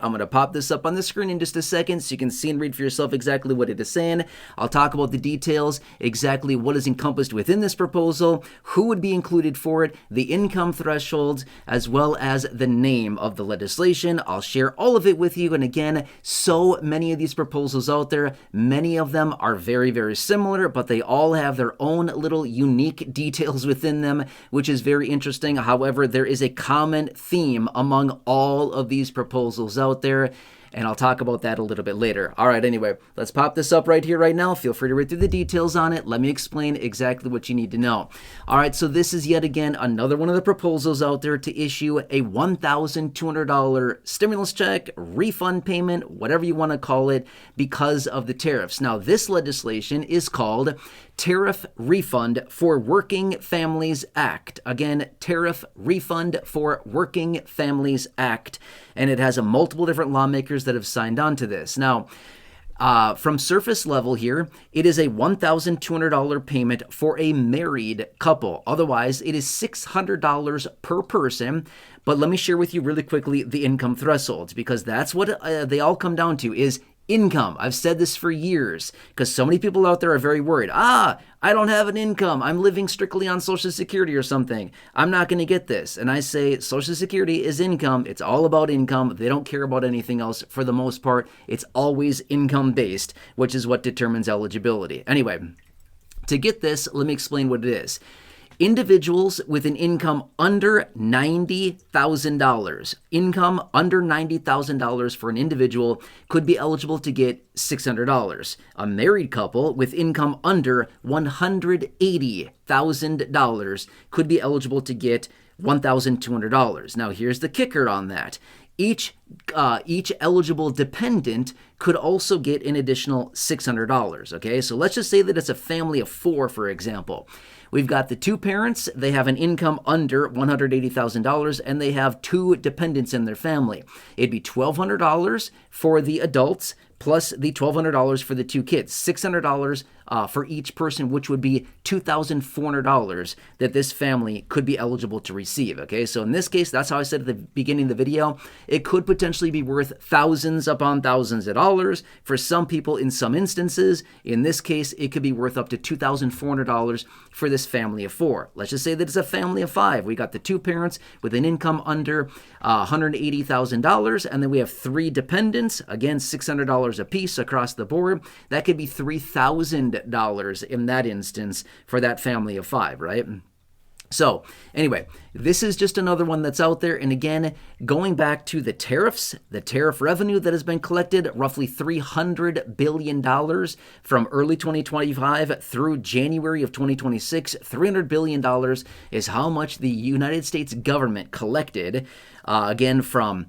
I'm going to pop this up on the screen in just a second so you can see and read for yourself exactly what it is saying. I'll talk about the details, exactly what is encompassed within this proposal, who would be included for it, the income thresholds, as well as the name of the legislation. I'll share all of it with you. And again, so many of these proposals out there, many of them are very, very similar, but they all have their own little unique details within them, which is very interesting. However, there is a common theme among all of these proposals out there, and I'll talk about that a little bit later. All right, anyway, let's pop this up right here, right now. Feel free to read through the details on it. Let me explain exactly what you need to know. All right, so this is yet again another one of the proposals out there to issue a $1,200 stimulus check, refund payment, whatever you want to call it, because of the tariffs. Now, this legislation is called Tariff Refund for Working Families Act. Again, Tariff Refund for Working Families Act. And it has multiple different lawmakers that have signed on to this. Now, from surface level here, it is a $1,200 payment for a married couple. Otherwise, it is $600 per person. But let me share with you really quickly the income thresholds, because that's what they all come down to is income. I've said this for years because so many people out there are very worried. I don't have an income. I'm living strictly on Social Security or something. I'm not going to get this. And I say Social Security is income. It's all about income. They don't care about anything else for the most part. It's always income based, which is what determines eligibility. Anyway, to get this, let me explain what it is. Individuals with an income under $90,000, income under $90,000 for an individual could be eligible to get $600. A married couple with income under $180,000 could be eligible to get $1,200. Now, here's the kicker on that. Each eligible dependent could also get an additional $600, okay? So let's just say that it's a family of four, for example. We've got the two parents, they have an income under $180,000, and they have two dependents in their family. It'd be $1,200 for the adults, plus the $1,200 for the two kids, $600 for each person, which would be $2,400 that this family could be eligible to receive, okay? So in this case, that's how I said at the beginning of the video, it could potentially be worth thousands upon thousands of dollars for some people in some instances. In this case, it could be worth up to $2,400 for this family of four. Let's just say that it's a family of five. We got the two parents with an income under $180,000, and then we have three dependents, again, $600 a piece across the board. That could be $3,000 in that instance for that family of five, right? So anyway, this is just another one that's out there. And again, going back to the tariffs, the tariff revenue that has been collected, roughly $300 billion from early 2025 through January of 2026. $300 billion is how much the United States government collected, again, from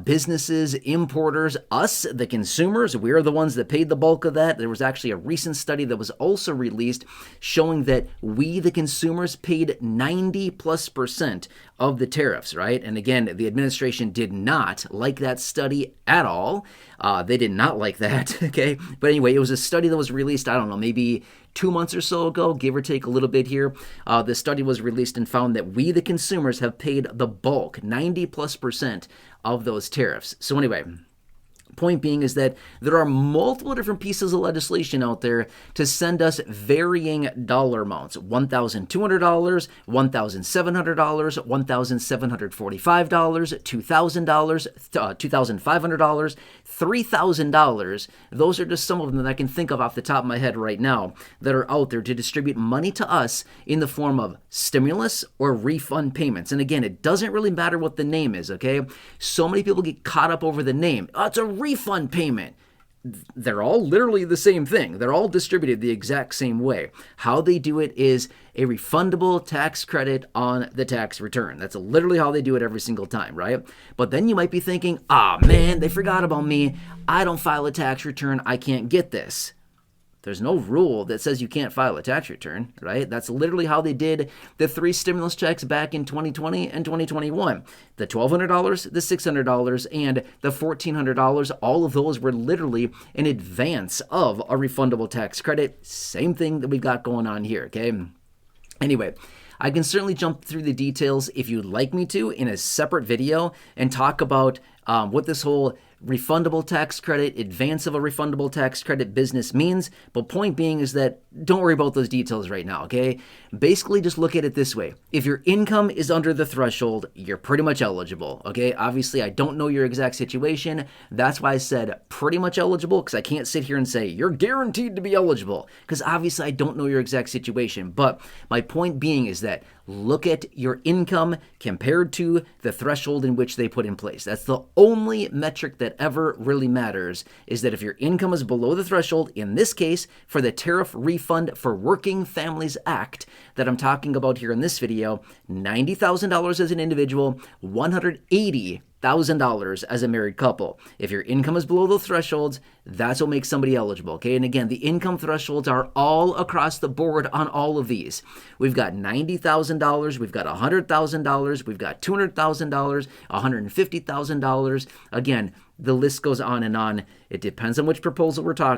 businesses, importers, us, the consumers. We're the ones that paid the bulk of that. There was actually a recent study that was also released showing that we, the consumers, paid 90+% of the tariffs, right? And again, the administration did not like that study at all. They did not like that, okay? But anyway, it was a study that was released, I don't know, maybe 2 months or so ago, give or take a little bit here. The study was released and found that we, the consumers, have paid the bulk, 90+% of those tariffs. So anyway, point being is that there are multiple different pieces of legislation out there to send us varying dollar amounts. $1,200, $1,700, $1,745, $2,000, $2,500, $3,000. Those are just some of them that I can think of off the top of my head right now that are out there to distribute money to us in the form of stimulus or refund payments. And again, it doesn't really matter what the name is, okay? So many people get caught up over the name. Oh, it's a refund payment. They're all literally the same thing. They're all distributed the exact same way. How they do it is a refundable tax credit on the tax return. That's literally how they do it every single time, right? But then you might be thinking, man, they forgot about me. I don't file a tax return. I can't get this. There's no rule that says you can't file a tax return, right? That's literally how they did the 3 stimulus checks back in 2020 and 2021. The $1,200, the $600, and the $1,400, all of those were literally in advance of a refundable tax credit. Same thing that we've got going on here, okay? Anyway, I can certainly jump through the details if you'd like me to in a separate video and talk about what this whole refundable tax credit, advance of a refundable tax credit business means. But point being is that don't worry about those details right now, okay? Basically, just look at it this way. If your income is under the threshold, you're pretty much eligible, okay? Obviously, I don't know your exact situation. That's why I said pretty much eligible, because I can't sit here and say you're guaranteed to be eligible, because obviously I don't know your exact situation. But my point being is that look at your income compared to the threshold in which they put in place. That's the only metric that ever really matters, is that if your income is below the threshold, in this case, for the Tariff Refund for Working Families Act that I'm talking about here in this video, $90,000 as an individual, $180,000 as a married couple. If your income is below those thresholds, that's what makes somebody eligible, okay? And again, the income thresholds are all across the board on all of these. We've got $90,000, we've got $100,000, we've got $200,000, $150,000. Again, the list goes on and on. It depends on which proposal we're talking